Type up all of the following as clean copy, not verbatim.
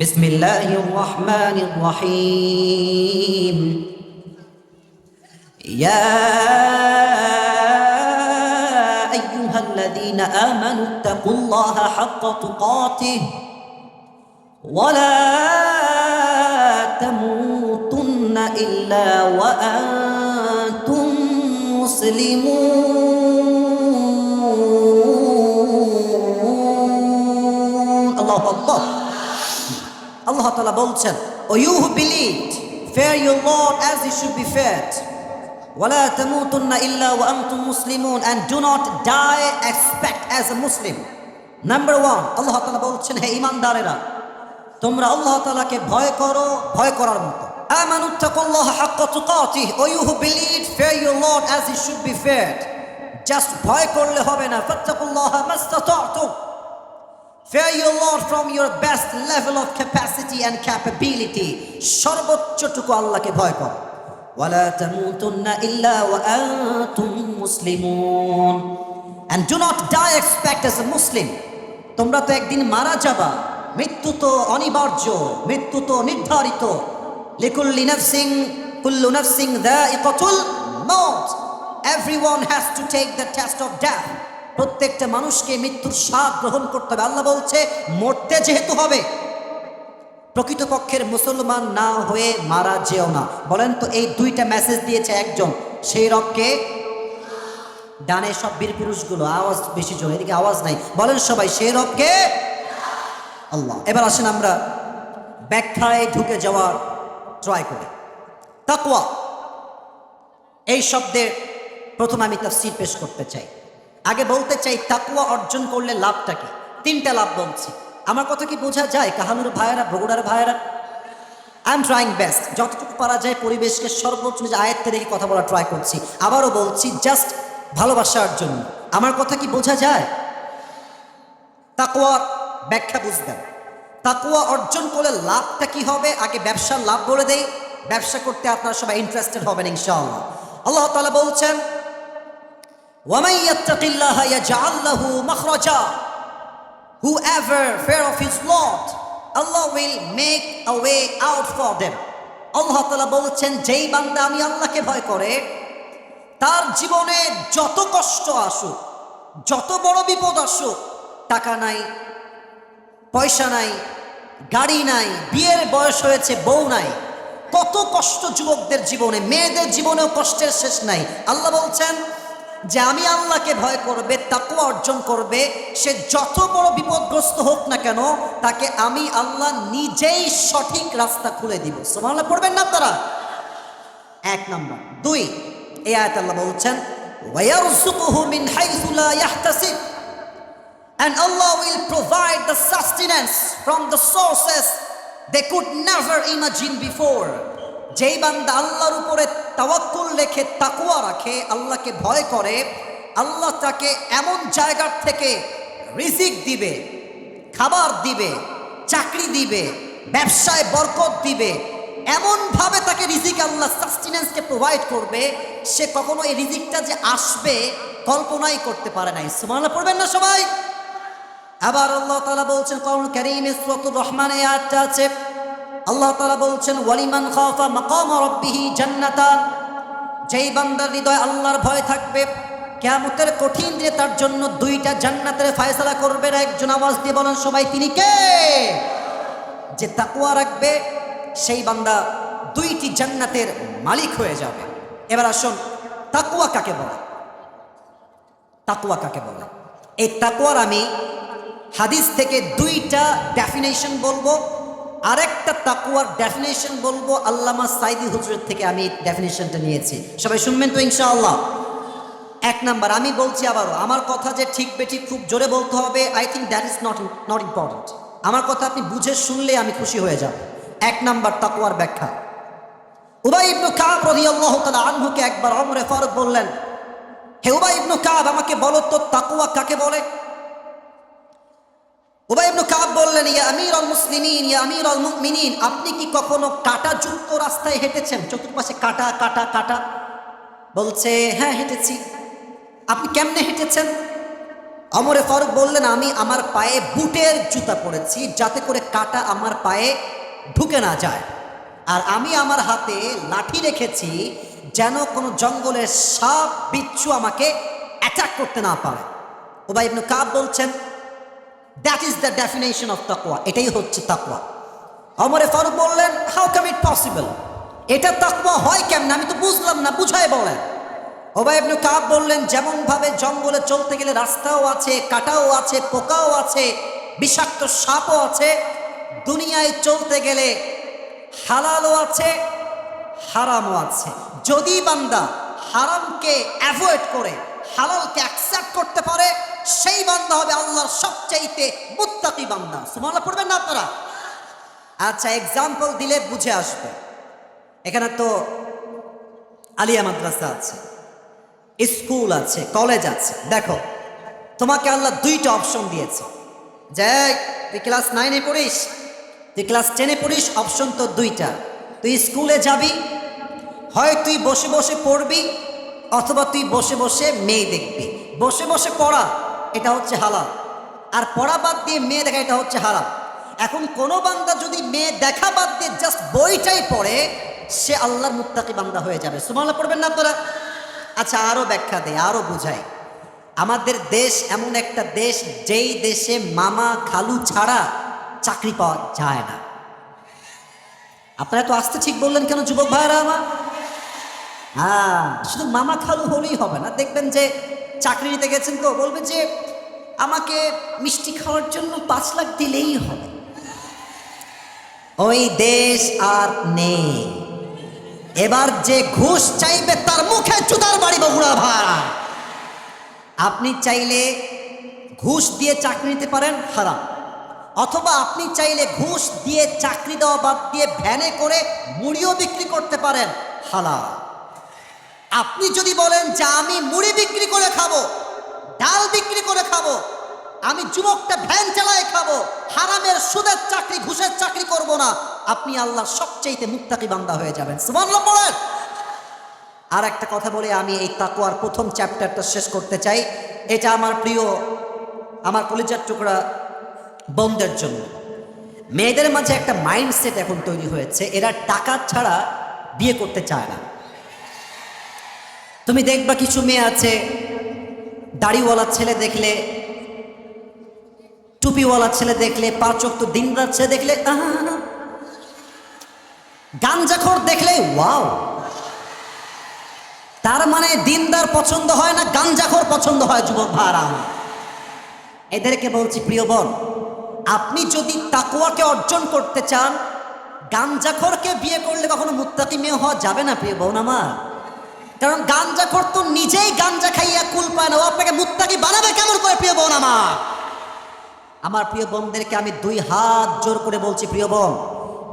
বিসমিল্লাহির রহমানির রহিম। ইয়া আইয়ুহাল্লাযীনা আমানুত্তাকুল্লাহা হাক্কা তুকাতিহি ওয়া লা তামুতুন্না ইল্লা ওয়া আনতুম মুসলিমুন। আল্লাহু আকবার। Allah Ta'ala বলছেন, O you who believed, fear your Lord as you should be feared. وَلَا تَمُوتُنَّ إِلَّا وَأَنْتُمْ مُسْلِمُونَ, and do not die except as a Muslim. Number one, Allah Ta'ala বলছেন, হে ঈমানদারেরা, তোমরা আল্লাহ তাআলাকে ভয় করো ভয় করার মতো। আমানুত্তাকুল্লাহা হাক্কা তুকাতিহি, O you who believed, fear your Lord as you should be feared. Just ভয় করলে হবে না, ফাত্তাকুল্লাহা মাসতাতা'তুম, fear your Lord from your best level of capacity and capability. সর্বোচ্চটুকু আল্লাহকে ভয় করো। ওয়ালা তামুতুন্না ইল্লা ওয়া আনতুম মুসলিমুন, and do not die except as a Muslim. তোমরা তো একদিন মারা যাবা, মৃত্যু তো অনিবার্য, মৃত্যু তো নির্ধারিত। লিকুল্লি নাফসিন কুল্লু নাফসিন যায়িকাতুল মাউত, everyone has to take the test of death. প্রত্যেকটা মানুষকে মৃত্যুর স্বাদ গ্রহণ করতে হবে। আল্লাহ বলছে, মরতে যেহেতু হবে, প্রকৃতপক্ষের মুসলমান না হয়ে মারা যেও না। বলেন তো, এই দুইটা মেসেজ দিয়েছে একজন, সেই রবকে। ডানে সব বীর পুরুষগুলো আওয়াজ বেশি জোরে, এদিকে আওয়াজ নাই। বলেন সবাই, সেই রবকে আল্লাহ। এবার আসেন আমরা ব্যাখ্যায় ঢুকে যাওয়ার ট্রাই করি। তাকওয়া এই শব্দের প্রথম আমি তাফসীর পেশ করতে চাই। আগে বলতে চাই, তাকওয়া অর্জন করলে লাভটা কি? তিনটা লাভ বলছি। আমার কথা কি বোঝা যায়? কাহালুর ভাইয়েরা, বগুড়ার ভাইয়েরা, আই এম ট্রাইং বেস্ট, যতটুকু পারা যায় পরিবেশকে সর্বোচ্চ নিজে আয়ত্তে রেখে কথা বলা ট্রাই করছি। আবারও বলছি, জাস্ট ভালোবাসার জন্য। আমার কথা কি বোঝা যায়? তাকওয়ার ব্যাখ্যা বুঝবেন। তাকওয়া অর্জন করলে লাভটা কি হবে? আগে ব্যবসার লাভ বলে দেই, ব্যবসা করতে আপনারা সবাই ইন্টারেস্টেড হবেন ইনশাআল্লাহ। আল্লাহ তাআলা বলছেন, وَمَن يَتَّقِ اللَّهَ يَجْعَل لَّهُ مَخْرَجًا, whoever fear of his Lord, Allah will make a way out for them. আল্লাহ তাআলা বলছেন, যেই বান্দা আমি আল্লাহকে ভয় করে, তার জীবনে যত কষ্ট আসুক, যত বড় বিপদ আসুক, টাকা নাই, পয়সা নাই, গাড়ি নাই, বিয়ের বয়স হয়েছে, বউ নাই, কত কষ্ট যুবকদের জীবনে, মেয়েদের জীবনেও কষ্টের শেষ নাই। আল্লাহ বলছেন যে আমি আল্লাহকে ভয় করবে, তাকওয়া অর্জন করবে, সে যত বড় বিপদগ্রস্ত হোক না কেন, তাকে আমি আল্লাহ নিজেই সঠিক রাস্তা খুলে দিব। সুবহানাল্লাহ পড়বেন না আপনারা? এক নাম্বার। দুই, এই আয়াত আল্লাহ বলছেন, ওয়ায়ারযুকুহু মিন হাইসু লা ইয়াহতাসিব, and Allah will provide the sustenance from the sources they could never imagine before. যেই বান্দা আল্লাহর উপরে তাওয়াক্কুল রেখে তাকওয়া রাখে, আল্লাহকে ভয় করে, আল্লাহ তাকে এমন জায়গার থেকে রিজিক দিবে, খাবার দিবে, চাকরি দিবে, ব্যবসায় বরকত দিবে, এমনভাবে তাকে রিজিক আল্লাহ সাস্টেনেন্সকে প্রোভাইড করবে, সে কখনো এই রিজিকটা যে আসবে কল্পনাই করতে পারে নাই। সুবহানাল্লাহ পড়বেন না সবাই? আবার আল্লাহ তাআলা বলছেন, কোরআন কারীমে সূরাতুর রহমানে আয়াতটা আছে, আল্লাহ তাআলা বলছেন, ওয়ালিমান খাফা মাকাম রাব্বিহি জান্নাতান, যেই বান্দার হৃদয়ে আল্লাহর ভয় থাকবে, কিয়ামতের কঠিন দিনে তার জন্য দুইটা জান্নাতের ফয়সালা করবেন। একজন আওয়াজ দিয়ে বলেন সবাই, তিনি কে? যে তাকওয়া রাখবে, সেই বান্দা দুইটি জান্নাতের মালিক হয়ে যাবে। এবার আসুন, তাকওয়া কাকে বলে? তাকওয়া কাকে বলে? এই তাকওয়ার আমি হাদিস থেকে দুইটা ডেফিনেশন বলবো, আরেকটা তাকওয়ার ডেফিনেশন বলবো আল্লামা সাইদি হুজুরের থেকে আমি ডেফিনেশনটা নিয়েছি। সবাই শুনবেন তো ইনশাআল্লাহ? এক নাম্বার, আমি বলছি আবারও, আমার কথা যে ঠিক বেঠিক খুব জোরে বলতে হবে, I think that is not important. আমার কথা আপনি বুঝে শুনলে আমি খুশি হয়ে যাব। এক নাম্বার, তাকওয়ার ব্যাখ্যা। উবাই ইবনে কাব রাদিয়াল্লাহু তাআলা আনহুকে একবার ওমরে ফারুক বললেন, হে উবাই ইবনে কাব, আমাকে বলো তো তাকওয়া কাকে বলে? উবাই ইবনে কাব বললেন, ইয়া আমিরুল মুসলিমিন, ইয়া আমিরুল মুমিনিন, আপনি কি কখনো কাঁটাযুক্ত রাস্তায় হেঁটেছেন? চতুর্পাশে কাঁটা কাঁটা কাঁটা। বলছে, হ্যাঁ হেঁটেছি। আপনি কেমনে হেঁটেছেন? ওমরে ফারুক বললেন, আমি আমার পায়ে বুটের জুতা পরেছি যাতে করে কাঁটা আমার পায়ে ঢুকে না যায়, আর আমি আমার হাতে লাঠি রেখেছি যেন কোনো জঙ্গলের সাপ বিচ্ছু আমাকে অ্যাটাক করতে না পারে। উবাই ইবনে কাব বলছেন, that is the definition of তাকওয়া, এটাই হচ্ছে তাকওয়া। ওমরে ফারুক বললেন, হাউ কাম ইট পসিবল, এটা তাকওয়া হয় কেমন, আমি তো বুঝলাম না, বুঝায় বলেন। উবাই ইবনে কাব বললেন, যেমন ভাবে জঙ্গলে চলতে গেলে রাস্তাও আছে, কাঁটাও আছে, পোকাও আছে, বিষাক্ত সাপও আছে, দুনিয়ায় চলতে গেলে হালালও আছে, হারামও আছে। যদি বান্দা হারামকে অ্যাভয়েড করে হালালকে অ্যাকসেপ্ট করতে পারে, সেই বান্দা হবে আল্লাহর সবচাইতে মুত্তাকি বান্দা। সুবহানাল্লাহ পড়বেন না আপনারা? আচ্ছা, এক্সাম্পল দিলে বুঝে আসবে। এখানে তো আলিয়া মাদ্রাসা আছে, স্কুল আছে, কলেজ আছে। দেখো, তোমাকে আল্লাহ দুইটা অপশন দিয়েছে, যে তুই ক্লাস 9-এ পড়িস, তুই ক্লাস 10-এ পড়িস, অপশন তো দুইটা। তুই স্কুলে যাবি, হয় তুই বসে বসে পড়বি, অথবা তুই বসে বসে মেয়ে দেখবি। বসে বসে পড়া এটা হচ্ছে হালাল, আর পড়া বাদ দিয়ে মেয়ে দেখা এটা হচ্ছে হারাম। এখন কোনো বান্দা যদি মেয়ে দেখা বাদ দিয়ে জাস্ট বইটাই পড়ে, সে আল্লাহর মুত্তাকি বান্দা হয়ে যাবে। সুবহানাল্লাহ পড়বেন না আপনারা? আচ্ছা, আরো ব্যাখ্যা দেয়, আরো বুঝাই। আমাদের দেশ এমন একটা দেশ, যেই দেশে মামা খালু ছাড়া চাকরি পাওয়া যায় না। আপনারা তো আসতে ঠিক বললেন কেন যুবক ভাইরা আমার? হ্যাঁ, শুধু মামা খালু হলেই হবে না। দেখবেন যে চাকরি নিতে গেছেন, তো বলবে যে আমাকে মিষ্টি খাওয়ার জন্য 5 লাখ দিলেই হবে। ওই দেশ আর নেই। এবার যে ঘুষ চাইবে তার মুখে জুতার বাড়ি বগুড়া ভাড়া। আপনি চাইলে ঘুষ দিয়ে চাকরি নিতে পারেন, হারাম। অথবা আপনি চাইলে ঘুষ দিয়ে চাকরি দেওয়া বাদ দিয়ে ভ্যানে করে মুড়িও বিক্রি করতে পারেন, হালাল। আপনি যদি বলেন যে আমি মুড়ি বিক্রি করে খাবো, ডাল বিক্রি করে খাবো, আমি যুবকটা ভ্যান চালায় খাবো, হারামের সুদের চাকরি ঘুষের চাকরি করব না, আপনি আল্লাহর সবচেয়ে মুত্তাকি বান্দা হয়ে যাবেন। সুবহানাল্লাহ বলেন। আর একটা কথা বলে আমি এই তাকওয়ার প্রথম চ্যাপ্টারটা শেষ করতে চাই। এটা আমার প্রিয়, আমার কলিজার টুকরা বোনদের জন্য। মেয়েদের মাঝে একটা মাইন্ডসেট এখন তৈরি হয়েছে, এরা টাকা ছাড়া বিয়ে করতে চায় না। তুমি দেখবা কিছু মেয়ে আছে, দাড়িওয়ালা ছেলে দেখলে, টুপিওয়ালা ছেলে দেখলে, 5 ওয়াক্ত দিনরাত ছেলে দেখলে, গাঞ্জাখোর দেখলে ওয়াও। তার মানে দিনদার পছন্দ হয় না, গাঞ্জাখোর পছন্দ হয়। যুবক ভাইরা, এদেরকে বলছি, প্রিয় বোন, আপনি যদি তাকওয়াকে অর্জন করতে চান, গাঞ্জাখোরকে বিয়ে করলে কখনো মুত্তাকি মেয়ে হওয়া যাবে না প্রিয় বোন আমার। কারণ গাঞ্জাখোর তো নিজেই গাঞ্জা খাইয়া কুল পায় না, ও আপনাকে মুত্তাকি বানাবে কেমন করে প্রিয় বোন আমার? আমার প্রিয় বোনদেরকে আমি 2 হাত জোর করে বলছি, প্রিয় বোন,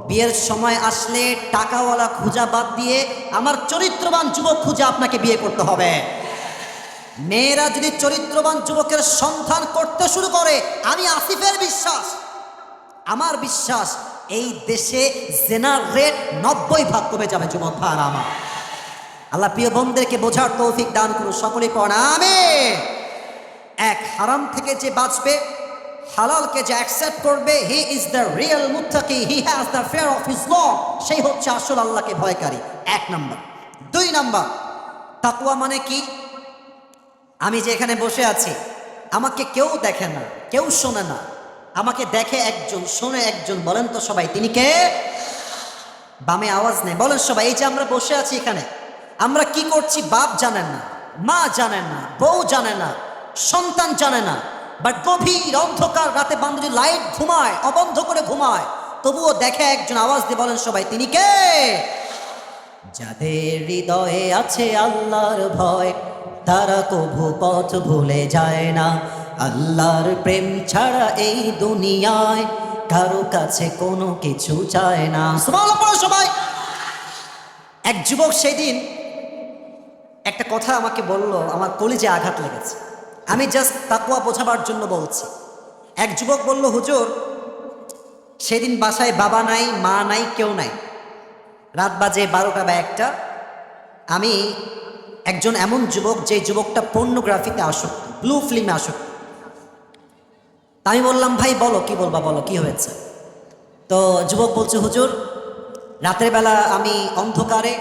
বিয়ের সময় আসলে টাকাওয়ালা খুঁজা বাদ দিয়ে আমার চরিত্রবান যুবক খুঁজে আপনাকে বিয়ে করতে হবে। মেয়েরা যদি চরিত্রবান যুবকের সন্ধান করতে শুরু করে, আমি আসিফের বিশ্বাস, আমার বিশ্বাস, এই দেশে জেনার রেট 90% কমে যাবে। যুবক ভাইরা আমার, আল্লাহ প্রিয় বোনদেরকে বোঝার তৌফিক দান করুন। সকলেই পড়েন আমিন। এক, হারাম থেকে যে বাঁচবে, হালালকে যে অ্যাকসেপ্ট করবে, হি ইজ দ্য রিয়েল মুত্তাকি, he has the fear of his Lord, সেই হচ্ছে আসল আল্লাহকে ভয়কারী। 1 নাম্বার। 2 নাম্বার, তাকওয়া মানে কি? আমি যে এখানে বসে আছি, আমাকে কেউ দেখে না, কেউ শোনে না, আমাকে দেখে একজন, শোনে একজন। বলেন তো সবাই, তিনি কে? বামে আওয়াজ নেই, বলেন সবাই। এই যে আমরা বসে আছি এখানে, আমরা কি করছি বাপ জানেন না, মা জানেন না, বউ জানে না, সন্তান জানে না, বাট গভীর অন্ধকার রাতে বান্ধবী লাইট ঘুমায়, অবন্ধ করে ঘুমায়, তবুও দেখে একজন। আওয়াজ দিয়ে বলেন সবাই, তিনি কে? যাদের হৃদয়ে আছে আল্লাহর ভয়, তারা কভু পথ ভুলে যায় না। আল্লাহর প্রেম ছাড়া এই দুনিয়ায় কারো কাছে কোনো কিছু চায় না। সুবহানাল্লাহ পড়ো সবাই। এক যুবক সেদিন একটা কথা আমাকে বলল, আমার কলিজে আঘাত লেগেছে। আমি জাস্ট তাকওয়া বোঝাবার জন্য বলছি। এক যুবক বলল, হুজুর, সেদিন বাসায় বাবা নাই, মা নাই, কেউ নাই, রাত বাজে 12টা বা 1টা। আমি একজন এমন যুবক, যে যুবকটা পর্নোগ্রাফিতে আসক্ত, ব্লু ফিল্মে আসক্ত। তা আমি বললাম, ভাই বলো কি বলবা, বলো কি হয়েছে। তো যুবক বলছে, হুজুর রাতের বেলা আমি অন্ধকারে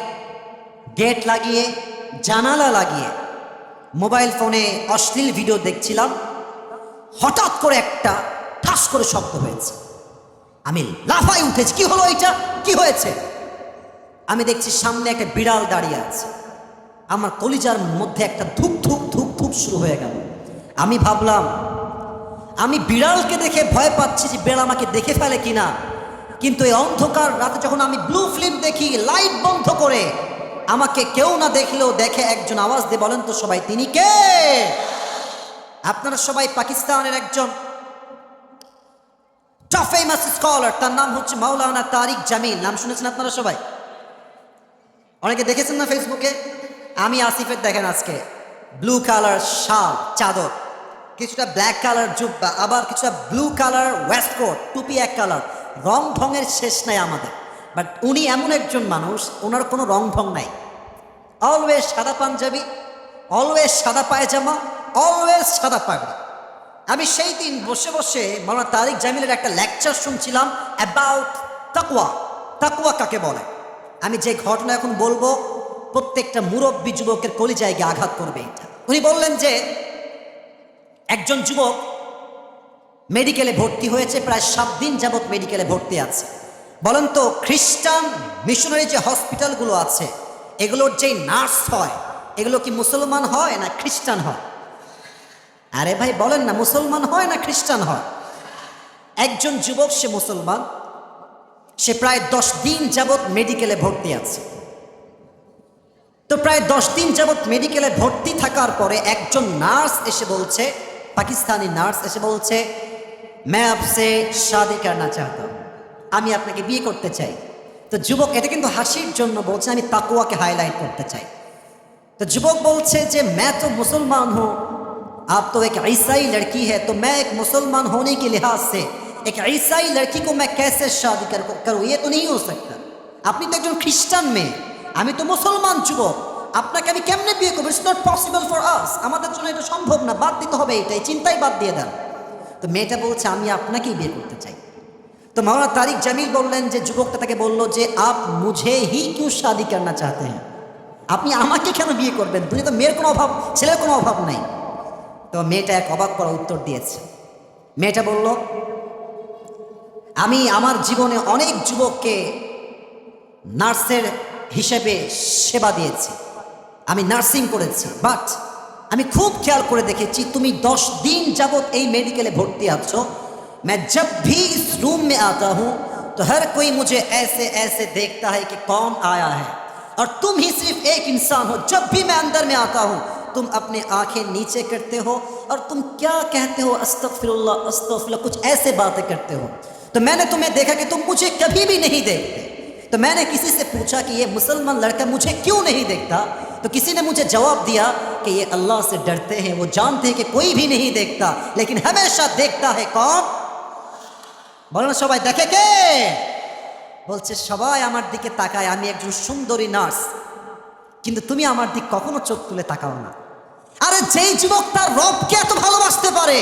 গেট লাগিয়ে জানালা লাগিয়ে মোবাইল ফোনে অশ্লীল ভিডিও দেখছিলাম, হঠাৎ করে একটা ঠাস করে শব্দ হয়েছে, আমি লাফাই উঠেছি, কি হলো এটা, কি হয়েছে। আমি দেখছি সামনে একটা বিড়াল দাঁড়িয়ে আছে, আমার কলিজার মধ্যে একটা ধুপ ধুপ ধুপ ধুপ শুরু হয়ে গেল। আমি ভাবলাম আমি বিড়ালকে দেখে ভয় পাচ্ছি যে বিড়াল আমাকে দেখে ফেলে কিনা, কিন্তু এই অন্ধকার রাতে যখন আমি ব্লু ফিল্ম দেখি লাইট বন্ধ করে, আমাকে কেউ না দেখলেও দেখে একজন আওয়াজ দিয়ে, বলেন তো সবাই তিনি কে? আপনারা সবাই পাকিস্তানের একজন টপ ফেমাস স্কলার, তার নাম হচ্ছে মাওলানা তারিক জামিল, নাম শুনেছেন আপনারা সবাই, অনেকে দেখেছেন না ফেসবুকে। আমি আসিফের দেখেন আজকে ব্লু কালার শাল চাদর, কিছুটা ব্ল্যাক কালার জুব্বা, আবার কিছুটা ব্লু কালার ওয়েস্টকোট, টুপি এক কালার, রং ঢঙের শেষ নাই আমাদের। বাট উনি এমন একজন মানুষ, ওনার কোনো রং ঢং নাই, অলওয়েজ সাদা পাঞ্জাবি, অলওয়েজ সাদা পায়জামা, অলওয়েজ সাদা পাগড়ি। আমি সেই দিন বসে বসে মাওলানা তারিক জামিলের একটা লেকচার শুনছিলাম অ্যাবাউট তাকওয়া, তাকওয়া কাকে বলে। আমি যে ঘটনা এখন বলবো প্রত্যেকটা মুরব্বী যুবকের কলিজায় গিয়ে আঘাত করবে এটা। উনি বললেন যে একজন যুবক মেডিকেলে ভর্তি হয়েছে, প্রায় 7 দিন যাবৎ মেডিকেলে ভর্তি আছে। বলেন তো খ্রিস্টান মিশনারি যে হসপিটালগুলো আছে, এগুলোর যেই নার্স হয়, এগুলো কি মুসলমান হয় না খ্রিস্টান হয়? আরে ভাই বলেন না, মুসলমান হয় না খ্রিস্টান হয়? একজন যুবক, সে মুসলমান, সে প্রায় 10 দিন যাবৎ মেডিকেলে ভর্তি আছে। তো প্রায় 10 দিন যাবৎ মেডিকেলে ভর্তি থাকার পরে একজন নার্স এসে বলছে, পাকিস্তানি নার্স এসে বলছে, मैं आपसे शादी करना चाहता हूं, আমি আপনাকে বিয়ে করতে চাই। তো যুবক এটা কিন্তু হাসির জন্য বলছে, আমি তাকওয়াকে হাইলাইট করতে চাই। तो जुबक बोलছে যে मैं तो मुसलमान हूँ, आप तो एक ईसाई लड़की है, तो मैं एक मुसलमान होने के लिहाज से एक ईसाई लड़की को मैं कैसे शादी करूँ, ये तो नहीं हो सकता। আপনি তো একজন খ্রিস্টান মেয়ে, আমি তো মুসলমান যুবক, আপনাকে আমি কেমনে বিয়ে করবো? It's not possible for us, আমাদের জন্য এটা সম্ভব না, বাদ দিতে হবে, এটাই চিন্তাই বাদ দিয়ে দেন। তো মেয়েটা বলছে আমি আপনাকেই বিয়ে করতে চাই। তো মাওলানা তারিক জামিল বললেন যে যুবকটা তাকে বললো যে আপ মুঝে হি কিউ শাদি করনা চাহতে হ্যাঁ, আপনি আমাকে কেন বিয়ে করবেন? দুনিয়া তো মেয়ের কোনো অভাব, ছেলের কোনো অভাব নাই। তো মেয়েটা এক অবাক করা উত্তর দিয়েছে। মেয়েটা বলল, আমি আমার জীবনে অনেক যুবককে নার্সের হিসেবে সেবা দিয়েছি, আমি নার্সিং করেছি, বাট আমি খুব খেয়াল করে দেখেছি তুমি 10 दिन যাবত এই মেডিকেলে ভর্তি আছো, मैं जब भी इस रूम में आता हूँ तो हर कोई मुझे ऐसे ऐसे देखता है कि कौन आया है, और तुम ही सिर्फ एक इंसान हो, जब भी मैं अंदर में आता हूँ तुम अपने आंखें नीचे करते हो और तुम क्या कहते हो, अस्तगफिरुल्लाह अस्तगफिरुल्लाह, कुछ ऐसे बातें करते हो। तो मैंने तुम्हें देखा कि तुम मुझे कभी भी नहीं देखते। तो मैंने किसी से पूछा कि ये मुसलमान लड़का मुझे क्यों नहीं देखता, तो किसी ने मुझे जवाब दिया कि ये अल्लाह से डरते हैं, वो जानते हैं कि कोई भी नहीं देखता, लेकिन हमेशा देखता है कौन? बोलो ना सबाई देखे के? বলছে সবাই আমার দিকে তাকায়, আমি একজন সুন্দরী নার্স, কিন্তু তুমি আমার দিক কখনো চোখ তুলে তাকাও না। আরে যেই যুবক তার রবকে এত ভালোবাসতে পারে,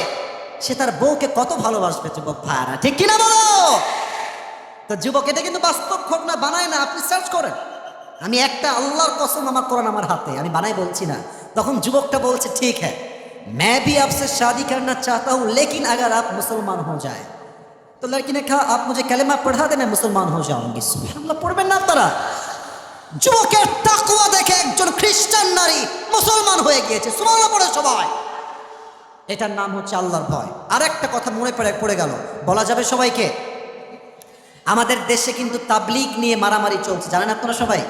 সে তার বউকে কত ভালোবাসবে যুবক ভাইরা, ঠিক কিনা বলো? তো যুবক এটা কিন্তু বাস্তব ঘটনা বানায় না, আপনি সার্চ করেন। আমি একটা আল্লাহর কসম, আমার কোরআন আমার হাতে, আমি বানাই বলছি না। তখন যুবকটা বলছে ঠিক है मैं भी आपसे शादी करना चाहता हूँ, लेकिन अगर आप मुसलमान हो जाए। तो लड़की ने कहा आप मुझे कलेमा पढ़ा दे, मैं मुसलमान हो जाऊंगी। सुबहानाल्लाह পড়বেন না আপনারা? যুবকের তাকওয়া দেখে একজন খ্রিস্টান নারী মুসলমান হয়ে গিয়েছে, সুবহানাল্লাহ পড়ে সবাই। এটার নাম হচ্ছে আল্লাহর ভয়। আর একটা কথা মনে পড়ে গেল, বলা যাবে সবাইকে। আমাদের দেশে কিন্তু তাবলীগ নিয়ে মারামারি চলছে, জানেন আপনারা সবাই?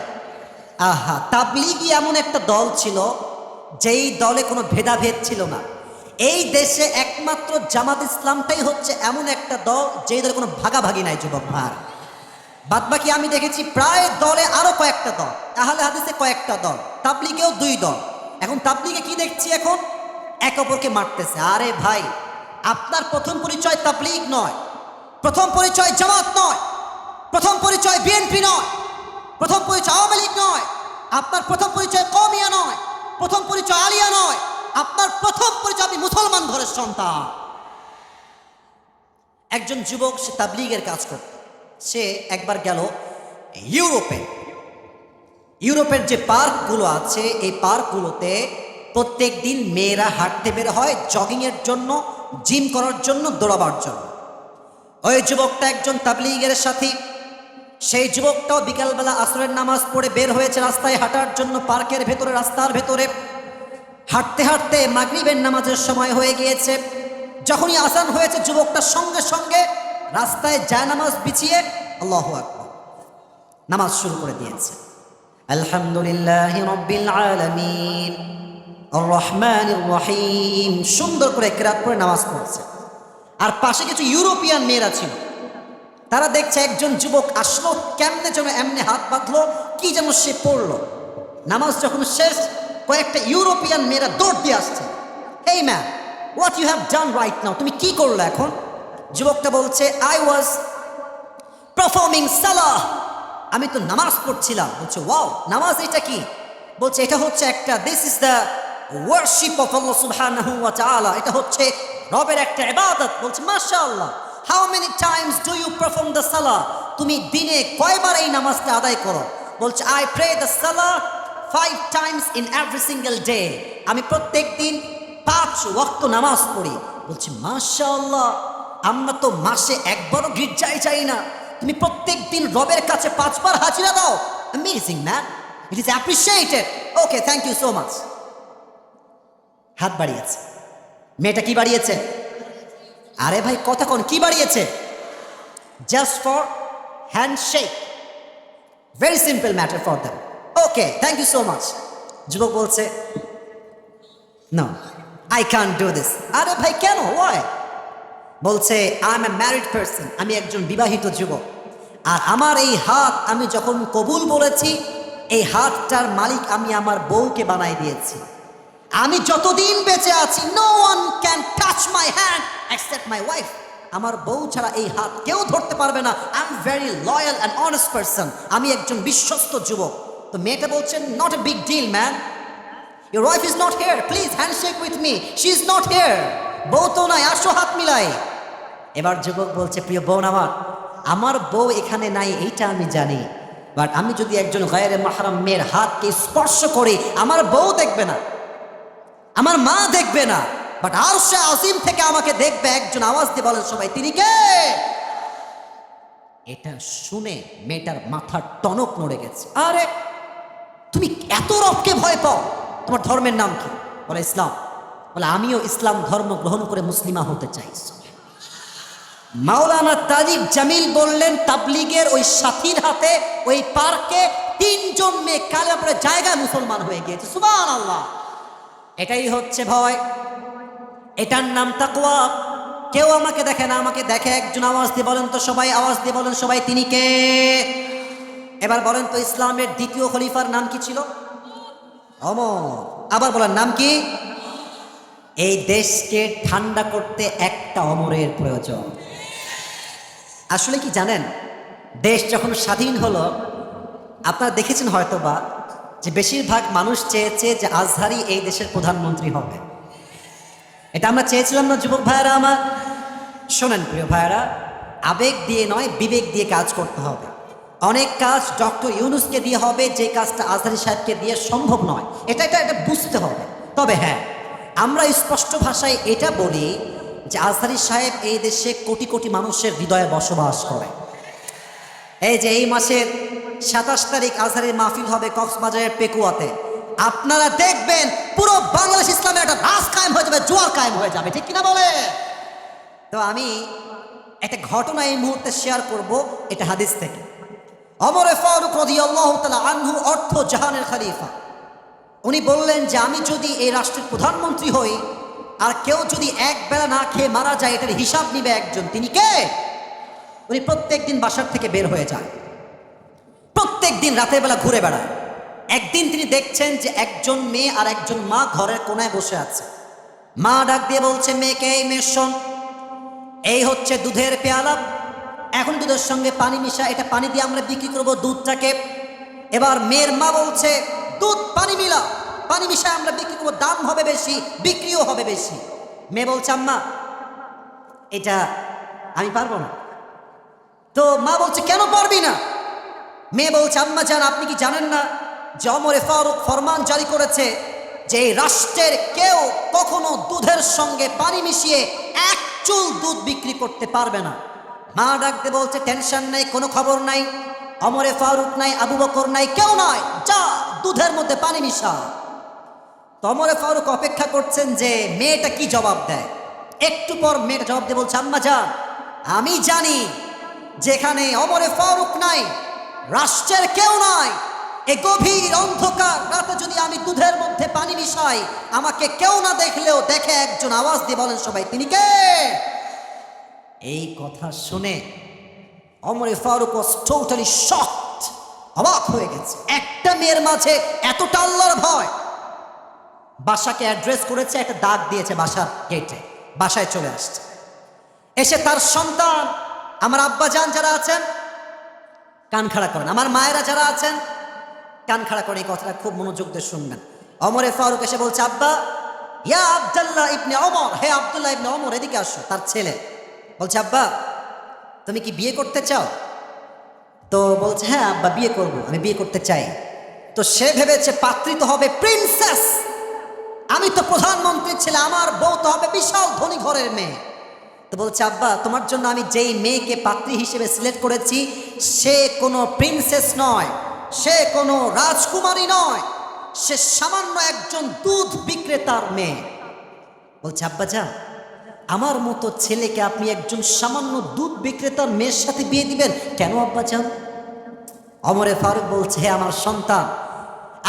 আহা, তাবলীগই এমন একটা দল ছিল যেই দলে কোনো ভেদাভেদ ছিল না। এই দেশে একমাত্র জামাত ইসলামটাই হচ্ছে এমন একটা দল যেই দলে কোনো ভাগাভাগি নাই যুবক ভাই। বাদ বাকি আমি দেখেছি প্রায় দলে আরো কয়েকটা দল, আহলে হাদিসে কয়েকটা দল, তাবলীগেও 2 দল। এখন তাবলীগে কি দেখছি, এখন এক অপরকে মারতেছে। আরে ভাই, আপনার প্রথম পরিচয় তাবলীগ নয়, প্রথম পরিচয় জামাত নয়, প্রথম পরিচয় বিএনপি নয়, প্রথম পরিচয় আওয়ামী লীগ নয়, আপনার প্রথম পরিচয় কওমিয়া নয়, প্রথম পরিচয় আলিয়া নয়, আপনার প্রথম পরিচয় আপনি মুসলমান ঘরের সন্তান। একজন যুবক, সে তাবলীগের কাজ করত। সে একবার গেল ইউরোপে। ইউরোপের যে পার্কগুলো আছে, এই পার্কগুলোতে প্রত্যেক দিন মেয়েরা হাঁটতে বের হয় জগিংয়ের জন্য, জিম করার জন্য, দৌড়াবার জন্য। ওই যুবকটা একজন তাবলীগের সাথী। সেই যুবকটাও বিকালবেলা আসরের নামাজ পড়ে বের হয়েছে রাস্তায় হাঁটার জন্য, পার্কের ভেতরে, রাস্তার ভেতরে। হাঁটতে হাঁটতে মাগরিবের নামাজের সময় হয়ে গিয়েছে। যখনই আজান হয়েছে, যুবকটা সঙ্গে সঙ্গে রাস্তায় জায়নামাজ বিছিয়ে আল্লাহু আকবার নামাজ শুরু করে দিয়েছে। আলহামদুলিল্লাহি রাব্বিল আলামিন আর রহমানির রহিম, সুন্দর করে কিরাত করে নামাজ পড়ছে। আর পাশে কিছু ইউরোপিয়ান মেয়েরা ছিল। তারা দেখছে একজন যুবক আসলো, কেমনে যেন এমনি হাত বাঁধলো, কি যেন সে পড়লো। নামাজ যখন শেষ, কয়েকটা ইউরোপিয়ান মেয়েরা দৌড় দিয়ে আসছে। এই man, what you have done right now, তুমি কি করলো এখন? যুবকটা বলছে, আই ওয়াজ পারফর্মিং সালাহ, আমি তো নামাজ পড়ছিলাম। বলছে, ওয়াও, নামাজ এটা কি? বলছে, এটা হচ্ছে একটা, this is the worship of Allah সুবহানাহু ওয়া তাআলা, এটা হচ্ছে রবের একটা ইবাদত। বলছে, মাশাআল্লাহ, how many times do you perform the সালাহ, তুমি দিনে কয়বার এই নামাজটা আদায় করো? বলছে, আই প্রে দ্য সালাহ 5 times in every single day, আমি প্রত্যেক দিন 5 ওয়াক্ত নামাজ পড়ি। বলছে, মাশাআল্লাহ, আমরা তো মাসে একবারও গির্জায় যাই না, তুমি প্রত্যেক দিন রবের কাছে 5 বার হাজিরা দাও। Amazing man, it is appreciated, okay, thank you so much. হাত বাড়িয়েছে। মেয়েটা কি বাড়িয়েছে? আরে ভাই কথা কোন, কি বাড়িয়েছে? Just for handshake, very simple matter for them, okay, thank you so much. যুবক বলছে, no, I can't do this. আরে ভাই কেন, ওয়াই? বলছে, I am a married person, আমি একজন বিবাহিত যুবক, আর আমার এই হাত আমি যখন কবুল বলেছি, এই হাতটার মালিক আমি আমার বউকে বানাই দিয়েছি। আমি যতদিন বেঁচে আছি, no one can touch my hand except my wife, আমার বউ ছাড়া এই হাত কেউ ধরতে পারবে না। I am very loyal and honest person, আমি একজন বিশ্বস্ত যুবক। তো মেয়েটা বলছেন, not a big deal man, your wife is not here, please handshake with me, she is not here, বউ তো নাই, আসো হাত মিলাই। এবার যুবক বলছে, প্রিয় বোন আমার বউ এখানে নাই এইটা আমি জানি, বাট আমি যদি একজন গায়রে মাহরাম মেয়ের হাতকে স্পর্শ করি, আমার বউ দেখবে না, আমার মা দেখবে না, বাট আরশে আজিম থেকে আমাকে দেখবে একজন। আওয়াজ দিয়ে বলেন সবাই, তিনি কে? এটা শুনে মেয়েটার মাথার টনক নড়ে গেছে। আরে তুমি এত রবকে ভয় পাও, তোমার ধর্মের নাম কি? বলে ইসলাম। বলে, আমিও ইসলাম ধর্ম গ্রহণ করে মুসলিমা হতে চাই। মাওলানা তারিক জামিল বললেন, তাবলীগের ওই সাথীর হাতে ওই পার্কে 3 জন মেয়ে কালেমা পড়ে জায়গায় মুসলমান হয়ে গিয়েছে। সুবহানাল্লাহ। এটাই হচ্ছে ভয়, এটার নাম তাকওয়া। কেউ আমাকে দেখে না, আমাকে দেখে একজন। আওয়াজ দিয়ে বলেন তো সবাই, আওয়াজ দিয়ে বলেন সবাই, তিনি কে? এবার বলেন তো, ইসলামের দ্বিতীয় খলিফার নাম কি ছিল? ওমর। আবার বলেন, নাম কি? এই দেশকে ঠান্ডা করতে একটা ওমরের প্রয়োজন। আসলে কি জানেন, দেশ যখন স্বাধীন হলো, আপনারা দেখেছেন হয়তোবা যে বেশিরভাগ মানুষ চেয়েছে যে আজহারি এই দেশের প্রধানমন্ত্রী হবে। এটা আমরা চেয়েছিলাম না যুবক ভাইয়েরা আমার? শোনেন প্রিয় ভাইয়েরা, আবেগ দিয়ে নয়, বিবেক দিয়ে কাজ করতে হবে। অনেক কাজ ডক্টর ইউনূসকে দিয়ে হবে, যে কাজটা আজহারি সাহেবকে দিয়ে সম্ভব নয়। এটা বুঝতে হবে। তবে হ্যাঁ, আমরা স্পষ্ট ভাষায় এটা বলি যে আজহারি সাহেব এই দেশে কোটি কোটি মানুষের হৃদয়ে বসবাস করে। এই যে এই মাসের 27 তারিখ আজহারের মাহফিল হবে কক্সবাজারের পেকুয়াতে। আপনারা দেখবেন পুরো বাংলাদেশ ইসলামের একটা রাজ কায়েম হয়ে যাবে, জোয়ার কায়েম হয়ে যাবে, ঠিক কিনা বলে? তো আমি একটা ঘটনা এই মুহূর্তে শেয়ার করব, এটা হাদিস থেকে। ওমর ফারুক রাদিয়াল্লাহু তাআলা আনহু, অর্থ জাহানের খলিফা, উনি বললেন যে আমি যদি এই রাষ্ট্রের প্রধানমন্ত্রী হই আর কেউ যদি এক বেলা না খেয়ে মারা যায়, এটার হিসাব নিবে একজন। তিনি কে? উনি প্রত্যেক দিন বাসার থেকে বের হয়ে যায়, প্রত্যেক দিন রাতের বেলা ঘুরে বেড়ায়। একদিন তিনি দেখছেন যে একজন মেয়ে আর একজন মা ঘরের কোনায় বসে আছে। মা ডাক দিয়ে বলছে মেয়েকে, এই মেয়ে শোন, এই হচ্ছে দুধের পেয়ালা, এখন দুধের সঙ্গে পানি মিশা, এটা পানি দিয়ে আমরা বিক্রি করবো দুধটাকে। এবার মেয়ের মা বলছে, দুধ পানি মিলা, পানি মিশায় আমরা বিক্রি করবো, দাম হবে বেশি, বিক্রিও হবে বেশি। মেয়ে বলছে, আম্মা এটা আমি পারবো না। তো মা বলছে কেন পারবি না? মেয়ে বলছে আম্মা জান আপনি কি জানেন না যে ওমর ফারুক ফরমান জারি করেছে যে এই রাষ্ট্রের কেউ কখনো দুধের সঙ্গে পানি মিশিয়ে এক চুল দুধ বিক্রি করতে পারবে না। মা ডাকতে বলছে টেনশন নাই, কোনো খবর নাই, ওমরে ফারুক নাই, আবু বকর নাই, কেউ নাই, যা দুধের মধ্যে পানি মিশা। তো ওমরে ফারুক অপেক্ষা করছেন যে মেয়েটা কি জবাব দেয়। একটু পর মেয়েটা জবাব দিয়ে বলছে আম্মা জান আমি জানি যেখানে ওমরে ফারুক নাই, রাষ্ট্রের কেউ নাই, এই গভীর অন্ধকার রাতে যদি আমি দুধের মধ্যে পানি মিশাই আমাকে কেউ না দেখলেও দেখে একজন আওয়াজ দিয়ে বলেন সবাই তিনি কে? এই কথা শুনে ওমরে ফারুক ওয়াজ টোটালি শকড, অবাক হয়ে গেছে। একটা মেয়ের মাঝে এতটা আল্লাহর ভয়। বাসাকে অ্যাড্রেস করেছে, একটা দাগ দিয়েছে বাসার গেটে, বাসায় চলে আসছে। এসে তার সন্তান, আমার আব্বা জান যারা আছেন কান খাড়া করেন, আমার মায়েরা যারা আছেন কান খাড়া করে এই কথাটা খুব মনোযোগ দিয়ে শুনবেন। ওমরে ফারুক এসে বলছে আব্বা, ইয়া আব্দুল্লাহ ইবনে ওমর, হে আব্দুল্লাহ ইবনে ওমর এদিকে আসো। তার ছেলে বলছে আব্বা তুমি কি বিয়ে করতে চাও? তো বলছে হ্যাঁ আব্বা বিয়ে করব, আমি বিয়ে করতে চাই। তো সে ভেবেছে পাত্রী তো হবে প্রিন্সেস, আমি তো প্রধানমন্ত্রীর ছেলে, আমার বউ তো হবে বিশাল ধনী ঘরের মেয়ে। তো বলছে আব্বা তোমার জন্য আমি যেই মেয়েকে পাত্রী হিসেবে সিলেক্ট করেছি সে কোনো প্রিন্সেস নয়, সে কোনো রাজকুমারী নয়, সে সামান্য একজন দুধ বিক্রেতার মেয়ে। বলছে আব্বা যা আমার মতো ছেলেকে আপনি একজন সামান্য দুধ বিক্রেতার মেয়ের সাথে বিয়ে দিবেন কেন আব্বা যান? ওমরে ফারুক বলছে হে আমার সন্তান,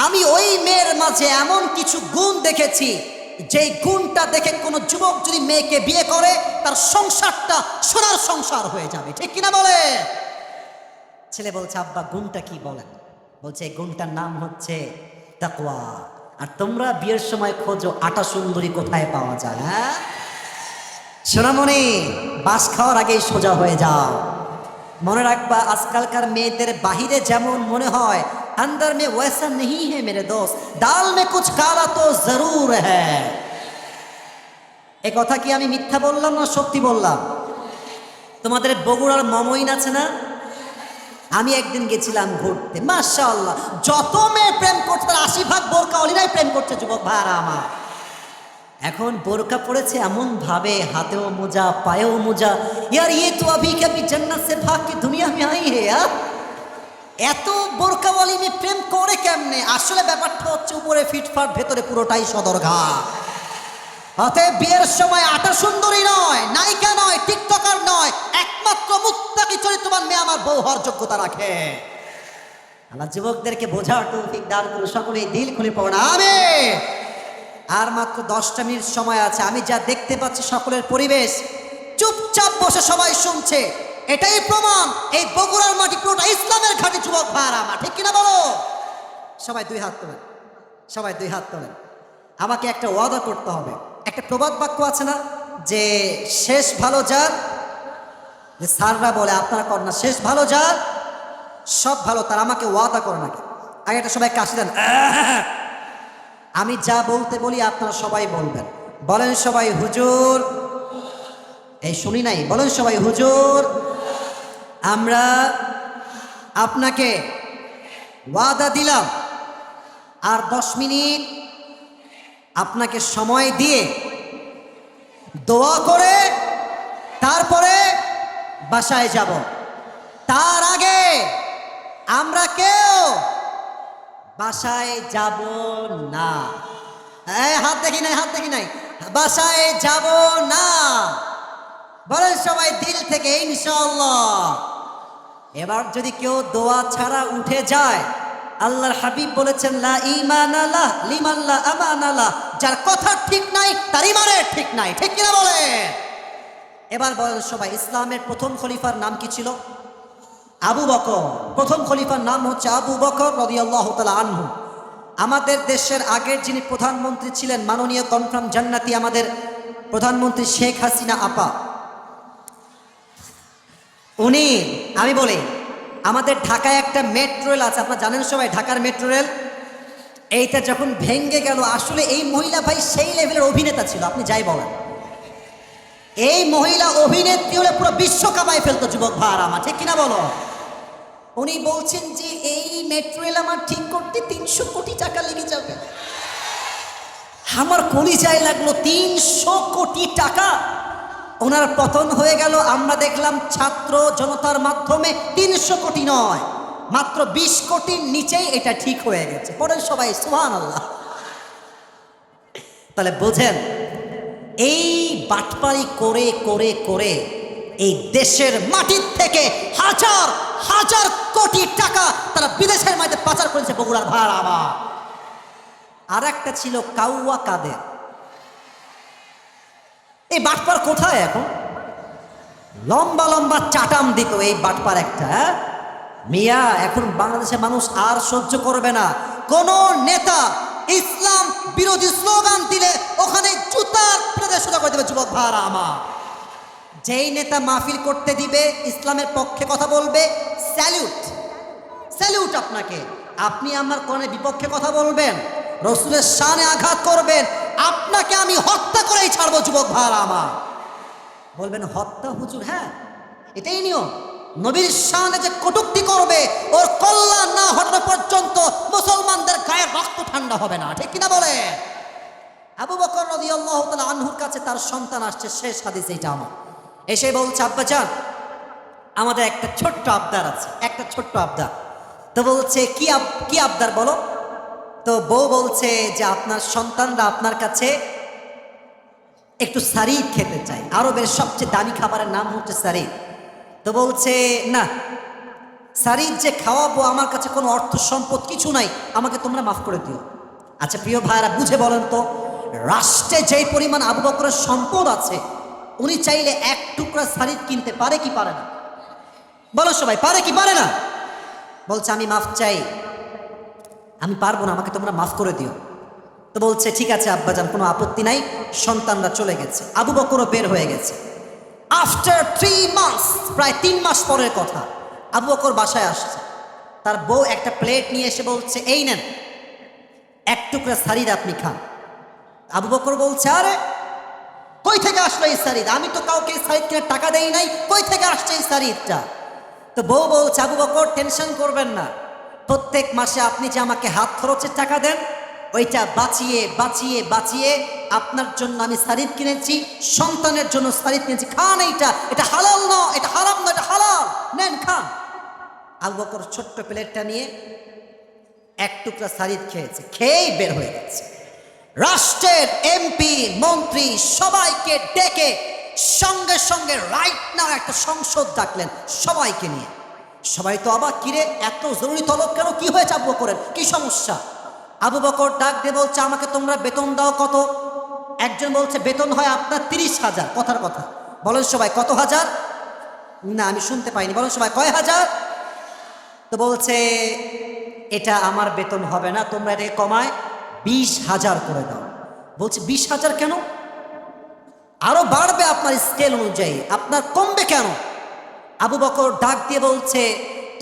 আমি ওই মেয়ের মাঝে এমন কিছু গুণ দেখেছি যেই গুণটা দেখে কোনো যুবক যদি মেয়েকে বিয়ে করে তার সংসারটা সোনার সংসার হয়ে যাবে, ঠিক কিনা বলে? ছেলে বলছে আব্বা গুণটা কি বলেন? বলছে এই গুণটার নাম হচ্ছে তাকওয়া। আর তোমরা বিয়ের সময় খোঁজো আটা সুন্দরী কোথায় পাওয়া যায়। হ্যাঁ সোনামণি, বাস খাওয়ার আগেই সোজা হয়ে যাও। মনে রাখবা আজকালকার মেয়েদের বাহিরে যেমন মনে হয় अंदर में वैसा नहीं है मेरे दोस्त, दाल में कुछ काला तो जरूर है। এই কথা কি আমি মিথ্যা বললাম না সত্যি বললাম? তোমাদের বগুড়ার মমইন আছে না, আমি একদিন গেছিলাম ঘুরতে, মাশাআল্লাহ যত মেয়ে প্রেম করছে তার 80% বোরকাওয়ালিরাই প্রেম করছে যুবক ভাইরা আমার। এখন বোরকা পড়েছে এমন ভাবে, হাতেও মোজা পায়েও মোজা, यार ये तो अभी कभी जन्नत से भाग के दुनिया में आई है यार। এত বোরকাওয়ালি মেয়ে প্রেম করে কেমনে? আসলে ব্যাপারটা হচ্ছে উপরে ফিটফাট ভেতরে পুরোটাই সদরঘাট। অতএব বিয়ের সময় আটা সুন্দরী নয়, নায়িকা নয়, টিকটকার নয়, একমাত্র মুত্তাকি চরিত্রবান মেয়ে আমার বউ হওয়ার যোগ্যতা রাখে। আল্লাহ যুবকদেরকে বোঝার তৌফিক দান করুন, সকলেই দিল খুলে পড়ুন আমিন। আর মাত্র 10টা মিনিট সময় আছে। আমি যা দেখতে পাচ্ছি সকলের পরিবেশ চুপচাপ বসে সবাই শুনছে, এটাই প্রমাণ এই বগুড়ার মাটি পুরোটা ইসলামের ঘাঁটি যুবক ভাইরা আমার, ঠিক কিনা বলো? সবাই দুই হাত তোলেন, সবাই দুই হাত তোলেন। আমাকে একটা ওয়াদা করতে হবে। একটা প্রবাদ বাক্য আছে না যে শেষ ভালো যার, যে স্যাররা বলে আপনারা কর না, শেষ ভালো যার সব ভালো তার। আমাকে ওয়াদা করে নাকি আগে একটা সবাই কাশি দেন। আমি যা বলতে বলি আপনারা সবাই বলবেন। বলেন সবাই হুজুর। এই শুনি নাই, বলেন সবাই হুজুর। আমরা আপনাকে ওয়াদা দিলাম আর 10 মিনিট আপনাকে সময় দিয়ে দোয়া করে তারপরে বাসায় যাব। তার আগে আমরা কেউ বাসায় যাব না। হাত দেখি নাই, হাত দেখি নাই। বাসায় যাব না বলেন সবাই দিল থেকে ইনশাআল্লাহ। এবার যদি কেউ দোয়া ছাড়া উঠে যায়, আল্লাহর হাবিব বলেছেন লা ঈমান আলা লিমান লা আমান আলা, যার কথা ঠিক নাই তার ঈমানের ঠিক নাই, ঠিক কিনা বলে? এবার বলেন সবাই ইসলামের প্রথম খলিফার নাম কি ছিল? আবু বকর। প্রথম খলিফার নাম হচ্ছে আবু বকর রাদিয়াল্লাহু তাআলা আনহু। আমাদের দেশের আগের যিনি প্রধানমন্ত্রী ছিলেন মাননীয় কনফার্ম জান্নাতি আমাদের প্রধানমন্ত্রী শেখ হাসিনা আপা, উনি, আমি বলি আমাদের ঢাকায় একটা মেট্রো রেল আছে, আপনারা জানেন সবাই ঢাকার মেট্রো রেল। এইটা যখন ভেঙ্গে গেল, আসলে এই মহিলা ভাই সেই লেভেলের অভিনেতা ছিল, আপনি যাই বলেন। এই মহিলা অভিনেত্রী হলে পুরো বিশ্ব কাঁপায় ফেলতো যুবক ভাইরা আমার, ঠিক কিনা বলো? উনি বলছেন যে এই মেট্রো রেল আমার ঠিক করতে 300 কোটি টাকা লেগে যাবে। আমার কলিজায় লাগলো 300 কোটি টাকা। ওনার পতন হয়ে গেল, আমরা দেখলাম ছাত্র জনতার মাধ্যমে 300 কোটি নয়, মাত্র 20 কোটির নিচেই এটা ঠিক হয়ে গেছে। পড়েন সবাই সুবহানাল্লাহ। তাহলে বোঝেন, এই বাটপারি করে করে করে এই দেশের মাটির থেকে হাজার হাজার কোটি টাকা তারা বিদেশের মধ্যে পাচার করেছে বগুড়ার ভাড়া আমার। আর একটা ছিল কাউয়া কাদের। এই বাটপার কোথায় এখন? লম্বা লম্বা চাটাম দিত এই বাটপার একটা। মিয়া এখন বাংলাদেশের মানুষ আর সহ্য করবে না। কোন নেতা ইসলাম বিরোধী স্লোগান দিলে ওখানে জুতার প্রদর্শন করে দেবে যুবক ভাইরা আমার। যেই নেতা মাহফিল করতে দিবে, ইসলামের পক্ষে কথা বলবে, স্যালিউট স্যালিউট আপনাকে। আপনি আমার কোরআনের বিপক্ষে কথা বলবেন, রসুলের শানে আঘাত করবেন, আপনাকে আমি হত্যা করেই ছাড়বো যুবক ভাইরা আমার। বলবেন হত্যা হুজুর? হ্যাঁ, এটাই নিয়ম। নবীর শানে যে কটূক্তি করবে, ওর কল্যাণ না হটানো পর্যন্ত মুসলমানদের গায়ে রক্ত ঠান্ডা হবে না, ঠিক কিনা বলে? আবু বকর রাদিয়াল্লাহু তাআলা আনহুর কাছে তার সন্তান আসছে, শেষ হাদিস এটা আমার। এসে বলছে, আব্বাজান আমাদের একটা ছোট্ট আবদার আছে, একটা ছোট্ট আবদার। তো বলছে কি আবদার বলো? তো বউ বলছে যে আপনার সন্তানরা আপনার কাছে একটু সারিদ খেতে চায়, আরবের সবচেয়ে দামি খাবারের নাম হচ্ছে সারিদ। তো বলছে না, সারিদ যে খাওয়াবো আমার কাছে কোনো অর্থ সম্পদ কিছু নাই, আমাকে তোমরা মাফ করে দিও। আচ্ছা প্রিয় ভাইরা, বুঝে বলেন তো, রাষ্ট্রে যেই পরিমাণ আবু বকরের সম্পদ আছে, উনি চাইলে এক টুকরা সারিদ কিনতে পারে কি পারে না? বলো সবাই, পারে কি পারে না? বলছে আমি মাফ চাই, আমি পারবো না, আমাকে তোমরা মাফ করে দিও। তো বলছে ঠিক আছে আব্বাজান, কোনো আপত্তি নাই। সন্তানরা চলে গেছে, আবু বকরও বের হয়ে গেছে। আফটার 3 মাস, প্রায় 3 মাস পরের কথা, আবু বকর বাসায় আসছে। তার বউ একটা প্লেট নিয়ে এসে বলছে, এই নেন এক টুকরা সারিদ আপনি খান। আবু বকর বলছে, আরে কই থেকে আসলো এই সারিদ? আমি তো কাউকে সারিদ কিনে টাকা দেই নাই, কই থেকে আসছে এই সারিদটা? তো বউ বলছে, আবু বকর টেনশন করবেন না, প্রত্যেক মাসে আপনি যে আমাকে হাত খরচের টাকা দেন, ওইটা বাঁচিয়ে বাঁচিয়ে বাঁচিয়ে আপনার জন্য আমি সারিদ কিনেছি, সন্তানের জন্য সারিদ কিনেছি, খান। এটা হালাল না, এটা হারাম না, এটা হালাল, নেন খান। আবু বকর ছোট্ট প্লেটটা নিয়ে এক টুকরা সারিদ খেয়েছে, খেয়েই বের হয়ে গেছে। রাষ্ট্রের এমপি মন্ত্রী সবাইকে ডেকে সঙ্গে সঙ্গে রাইট নাও একটা সংসদ ডাকলেন সবাইকে নিয়ে। সবাই তো অবাক, কিরে এত জরুরি তলব কেন, কি হয়েছে আবু বকরের, কি সমস্যা? আবু বকর ডাক দিয়ে বলছে, আমাকে তোমরা বেতন দাও কত? একজন বলছে বেতন হয় আপনার 30,000। কথার কথা বলেন সবাই, কত হাজার? না আমি শুনতে পাইনি, বলেন সবাই কয় হাজার? তো বলছে এটা আমার বেতন হবে না, তোমরা এটাকে কমায় 20,000 করে দাও। বলছে 20,000 কেন? আরো বাড়বে আপনার স্কেল অনুযায়ী, আপনার কমবে কেন? আবু বকর ডাক দিয়ে বলছে,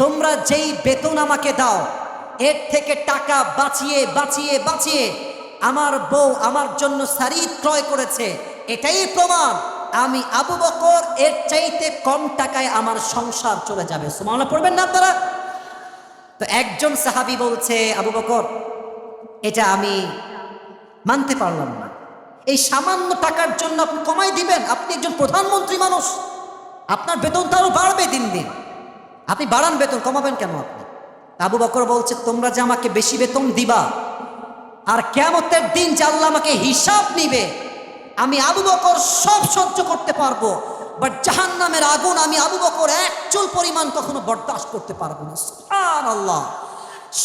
তোমরা যেই বেতন আমাকে দাও, এর থেকে টাকা বাঁচিয়ে বাঁচিয়ে বাঁচিয়ে আমার বউ আমার জন্য সারিদ ক্রয় করেছে, এটাই প্রমাণ আমি আবু বকর এর চাইতে কম টাকায় আমার সংসার চলে যাবে। সুবহানাল্লাহ পড়বেন না আপনারা? তো একজন সাহাবী বলছে, আবু বকর এটা আমি মানতে পারলাম না, এই সামান্য টাকার জন্য আপনি কমাই দিবেন? আপনি একজন প্রধানমন্ত্রী মানুষ, আপনার বেতন তো আরো বাড়বে দিন দিন, আপনি বাড়ান বেতন, কমাবেন কেন আপনি? আবু বকর বলছে, তোমরা যে আমাকে বেশি বেতন দিবা, আর কিয়ামতের দিন যে আল্লাহ আমাকে হিসাব নিবে, আমি আবু বকর সব সহ্য করতে পারবো, বাট জাহান্নামের আগুন আমি আবু বকর এক চুল পরিমাণ কখনো বরদাস্ত করতে পারবো না। সুবহানাল্লাহ।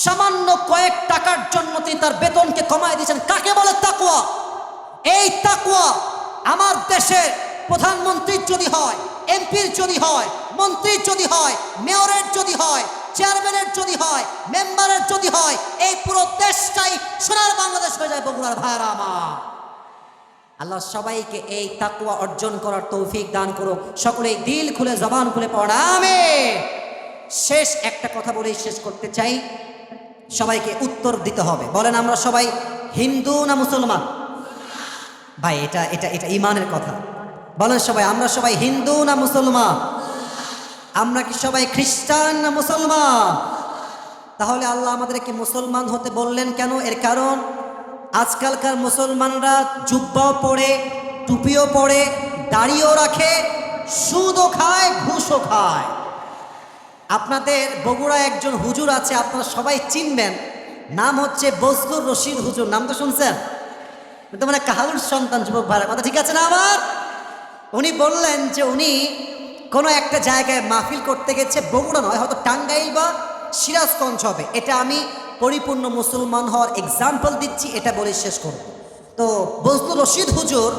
সামান্য কয়েক টাকার জন্য তিনি তার বেতনকে কমায় দিয়েছেন। কাকে বলে তাকওয়া? এই তাকওয়া আমার দেশের প্রধানমন্ত্রীর যদি হয়, এমপির যদি হয়, মন্ত্রীর যদি হয়, মেয়রের যদি হয়, চেয়ারম্যানের যদি হয়, মেম্বারের যদি হয়, এই পুরো দেশটাই সোনার বাংলাদেশ হয়ে যায় বগুড়ার ভাইরা আমার। আল্লাহ সবাইকে এই তাকওয়া অর্জন করার তৌফিক দান করুক। সকলেই দিল খুলে জবান খুলে পড়া আমিন। শেষ একটা কথা বলেই শেষ করতে চাই, সবাইকে উত্তর দিতে হবে। বলেন আমরা সবাই হিন্দু না মুসলমান? ভাই এটা এটা এটা ইমানের কথা। বলেন সবাই, আমরা সবাই হিন্দু না মুসলমান? আমরা কি সবাই খ্রিস্টান না মুসলমান? তাহলে আল্লাহ আমাদেরকে মুসলমান হতে বললেন কেন? এর কারণ আজকালকার মুসলমানরা জুব্বাও পরে, টুপিও পরে, দাড়িও রাখে, সুদও খায়, ঘুষও খায়। আপনাদের বগুড়া একজন হুজুর আছে, আপনারা সবাই চিনবেন, নাম হচ্ছে বজলুর রশিদ হুজুর। নাম তো শুনছেন? তো মানে কাহালুর সন্তান, যুবক ভাইয়ের কথা ঠিক আছে না আমার? উনি বললেন যে উনি কোনো একটা জায়গায় মাহফিল করতে গেছে, বগুড়া নয়, হয়তো টাঙ্গাইল বা সিরাজগঞ্জ হবে। এটা আমি পরিপূর্ণ মুসলমান হওয়ার এক্সাম্পল দিচ্ছি, এটা বলে শেষ করব। তো বজলুর রশিদ হুজুর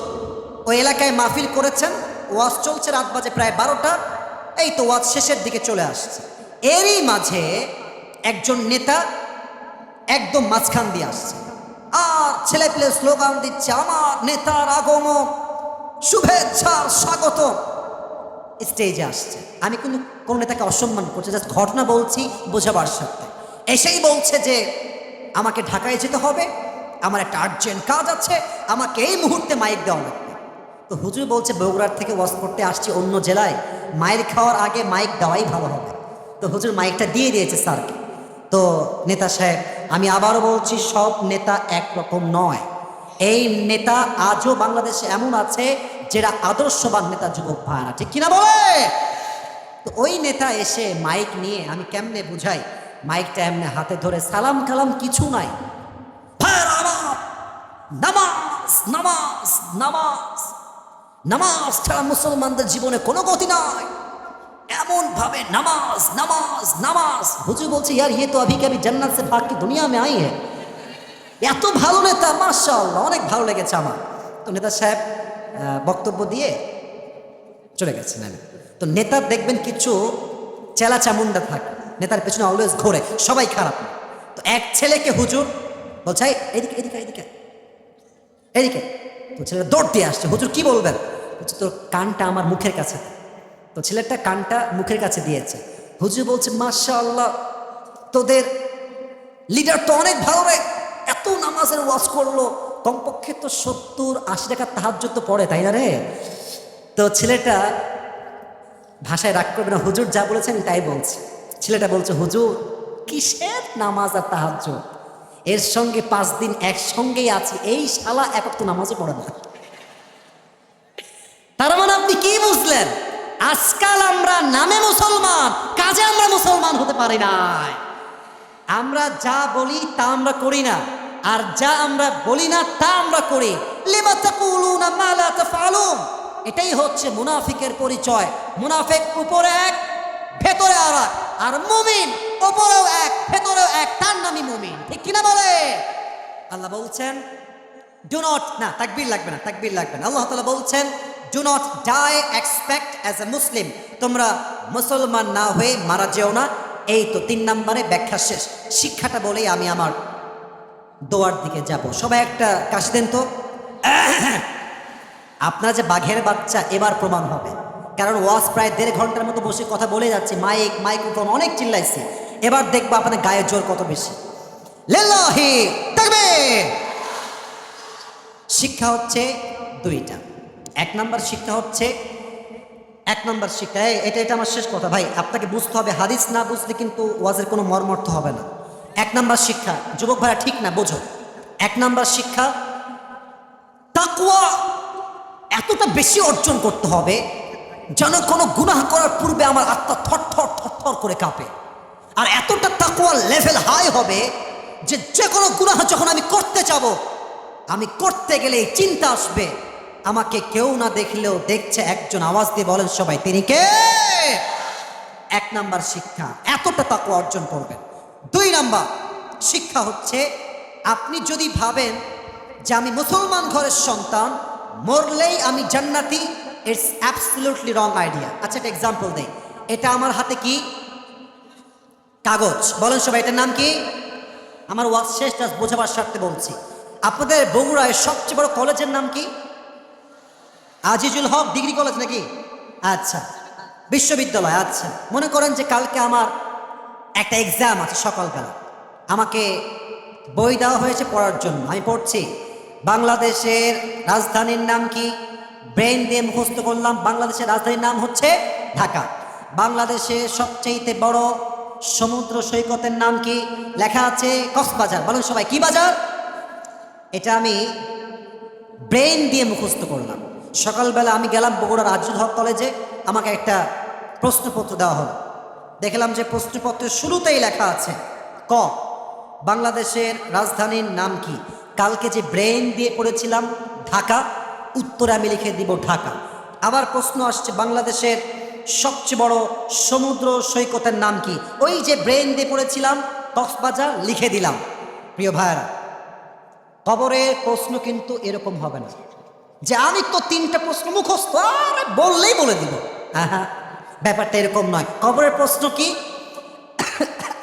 ওই এলাকায় মাহফিল করেছেন, ওয়াজ চলছে, রাত বাজে প্রায় 12টা। এই তো ওয়াজ শেষের দিকে চলে আসছে। এরই মাঝে একজন নেতা একদম মাঝখান দিয়ে আসছে, আর ছেলে পেলে স্লোগান দিচ্ছে, আমার নেতার আগমন, শুভেচ্ছার স্বাগত। স্টেজে আসছে, আমি কিন্তু কোন নেতাকে অসম্মান করছি, জাস্ট ঘটনা বলছি বোঝাবার সাথে। এসেই বলছে যে আমাকে ঢাকায় যেতে হবে, আমার একটা আর্জেন্ট কাজ আছে, আমাকে এই মুহূর্তে মাইক দেওয়া লাগবে। তো হুজুর বলছে বগুড়ার থেকে ওয়াজ করতে আসছি অন্য জেলায়, মাইক খাওয়ার আগে মাইক দেওয়াই ভালো হবে। তো হুজুর মাইকটা দিয়ে দিয়েছে স্যারকে। তো নেতা সাহেব, আমি আবারও বলছি, সব নেতা একরকম নয়। এই নেতা আজও বাংলাদেশে এমন আছে যেটা আদর্শবান নেতা, যুবক ভাইরা, ঠিক কিনা বলে? তো ওই নেতা এসে মাইক নিয়ে, আমি কেমনে বুঝাই, মাইকটা এমনি হাতে ধরে, সালাম কালাম কিছু নাই, নামাজ নামাজ নামাজ নামাজ ছাড়া মুসলমানদের জীবনে কোনো গতি নাই, এমন ভাবে নামাজ নামাজ নামাজ। হুজুর বলছে, ইয়ার ये तो अभी कभी जन्नत से भाग के दुनिया में आई है। এত ভালো নেতা, মাশাআল্লাহ, অনেক ভালো লেগেছে আমার। তো নেতা সাহেব বক্তব্য দিয়ে চলে গেছেন। তো নেতার দেখবেন কিছু চেলা চামুন্ডা থাকে, নেতার পেছনে অলওয়েজ ঘোরে, সবাই খারাপ। তো এক ছেলেকে হুজুর বলছে, এদিকে এদিকে এদিকে এদিকে। তো ছেলেটা দৌড় দিয়ে আসছে, হুজুর কি বলবেন? বলছে, তোর কানটা আমার মুখের কাছে। তো ছেলেটা কানটা মুখের কাছে দিয়েছে। হুজুর বলছে, মাশাআল্লাহ, তোদের লিডার তো অনেক ভালো রে, এত নামাজের ওয়াজ করলো, কমপক্ষে তো 70-80 টাকা তাহাজ্জুদ তো পড়ে, তাই না রে? তো ছেলেটা ভাষায় রাগ করবে না, হুজুর যা বলেছেন তাই বলছে। ছেলেটা বলছে, হুজুর কিসের নামাজ আর তাহাজ্জুদ, এর সঙ্গে 5 দিন একসঙ্গেই আছি, এই শালা এক তো নামাজও পড়ে না। তার মানে আপনি কি বুঝলেন? আজকাল আমরা নামে মুসলমান, কাজে আমরা মুসলমান হতে পারি না। আমরা যা বলি তা আমরা করি না, আর যা আমরা বলি না তা আমরা করি। লিমা তাকুলুনা মা লা তাফআলুন, এটাই হচ্ছে মুনাফিকের পরিচয়। মুনাফিক উপরে এক, ভেতরে আর এক, আর মুমিন উপরেও এক, ভেতরেও এক, তার নামই মুমিন, ঠিক কিনা বলে? আল্লাহ বলছেন, ডু নট, না তাকবীর লাগবে না, তাকবীর লাগবে না। আল্লাহ তাআলা বলছেন, do not die except as a Muslim, তোমরা মুসলমান না হয়ে মারা যেও না। এই তো 3 নম্বরে ব্যাখ্যা শেষ। শিক্ষাটা বলেই আমি আমার দোয়ার দিকে যাব। সবাই একটা কাশি দেন তো। আপনারা যে বাঘের বাচ্চা এবার প্রমাণ হবে, কারণ ওয়াজ প্রায় 1.5 ঘন্টার মতো বসে কথা বলে যাচ্ছে, মাইক্রোফোন অনেক চিল্লাইছে। এবার দেখবো আপনার গায়ের জোর কত বেশি। লিল্লাহি তাকবীর। শিক্ষা হচ্ছে 2টা। 1 নম্বর শিক্ষা হচ্ছে, 1 নম্বর শিক্ষা, এটা আমার শেষ কথা ভাই, আপনাকে বুঝতে হবে, হাদিস না বুঝলে কিন্তু ওয়াজের কোনো মর্মর্থ হবে না। 1 নম্বর শিক্ষা, যুবক ভাইরা ঠিক না বোঝো, 1 নম্বর শিক্ষা, তাকওয়া এতটা বেশি অর্জন করতে হবে যেন কোনো গুনাহ করার পূর্বে আমার আত্মা থরথর থরথর করে কাঁপে। আর এতটা তাকওয়ার লেভেল হাই হবে যে যে কোনো গুনাহ যখন আমি করতে যাব, আমি করতে গেলে এই চিন্তা আসবে, আমাকে কেউ না দেখলেও দেখছে একজন, আওয়াজ দিয়ে বলেন সবাই, তিনি কে? 1 নম্বর শিক্ষা, এতটা তাকওয়া অর্জন করবেন। 2 নম্বর শিক্ষা হচ্ছে, আপনি যদি ভাবেন যে আমি মুসলমান ঘরের সন্তান, মরলেই আমি জান্নাতি, ইটস অ্যাবসলিউটলি রং আইডিয়া। আচ্ছা একটা এক্সাম্পল দেই, এটা আমার হাতে কি? কাগজ। বলেন সবাই, এটার নাম কি? আমার ওয়াজ শেষ, জাস্ট বোঝাবার স্বার্থে বলছি। আপনাদের বগুড়ায় সবচেয়ে বড় কলেজের নাম কি? আজিজুল হক ডিগ্রি কলেজ নাকি? আচ্ছা, বিশ্ববিদ্যালয়। আচ্ছা, মনে করেন যে কালকে আমার একটা এক্সাম আছে সকালবেলা, আমাকে বই দেওয়া হয়েছে পড়ার জন্য। আমি পড়ছি, বাংলাদেশের রাজধানীর নাম কি? ব্রেন দিয়ে মুখস্থ করলাম বাংলাদেশের রাজধানীর নাম হচ্ছে ঢাকা। বাংলাদেশের সবচেয়ে বড় সমুদ্র সৈকতের নাম কি? লেখা আছে কক্সবাজার। বলুন সবাই, কি বাজার? এটা আমি ব্রেন দিয়ে মুখস্থ করলাম। সকালবেলা আমি গেলাম বগুড়ার আজিজুল হক কলেজে, আমাকে একটা প্রশ্নপত্র দেওয়া হলো। দেখলাম যে প্রশ্নপত্রের শুরুতেই লেখা আছে ক, বাংলাদেশের রাজধানীর নাম কি? কালকে যে ব্রেন দিয়ে পড়েছিলাম ঢাকা, উত্তরে আমি লিখে দিব ঢাকা। আবার প্রশ্ন আসছে বাংলাদেশের সবচেয়ে বড় সমুদ্র সৈকতের নাম কি? ওই যে ব্রেন দিয়ে পড়েছিলাম কক্সবাজার, লিখে দিলাম। প্রিয় ভাইরা, কবরের প্রশ্ন কিন্তু এরকম হবে না যে আমি তো 3টা প্রশ্ন মুখস্থ, আর বললেই বলে দিব। হ্যাঁ, ব্যাপারটা এরকম নয়। কবরের প্রশ্ন কি?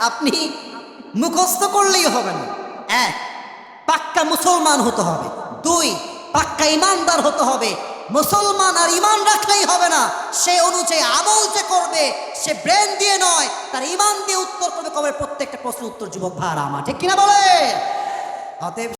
আপনি মুখস্থ করলেই হবে না। 1, পাক্কা মুসলমান হতে হবে। 2, পাক্কা ইমানদার হতে হবে। মুসলমান আর ইমান রাখলেই হবে না, সে অনুযায়ী আমল যে করবে সে ব্রেন দিয়ে নয়, তার ইমান দিয়ে উত্তর করবে কবরের প্রত্যেকটা প্রশ্নের উত্তর। যুবক ভাইরা আমার, ঠিক কিনা বলে? অতএব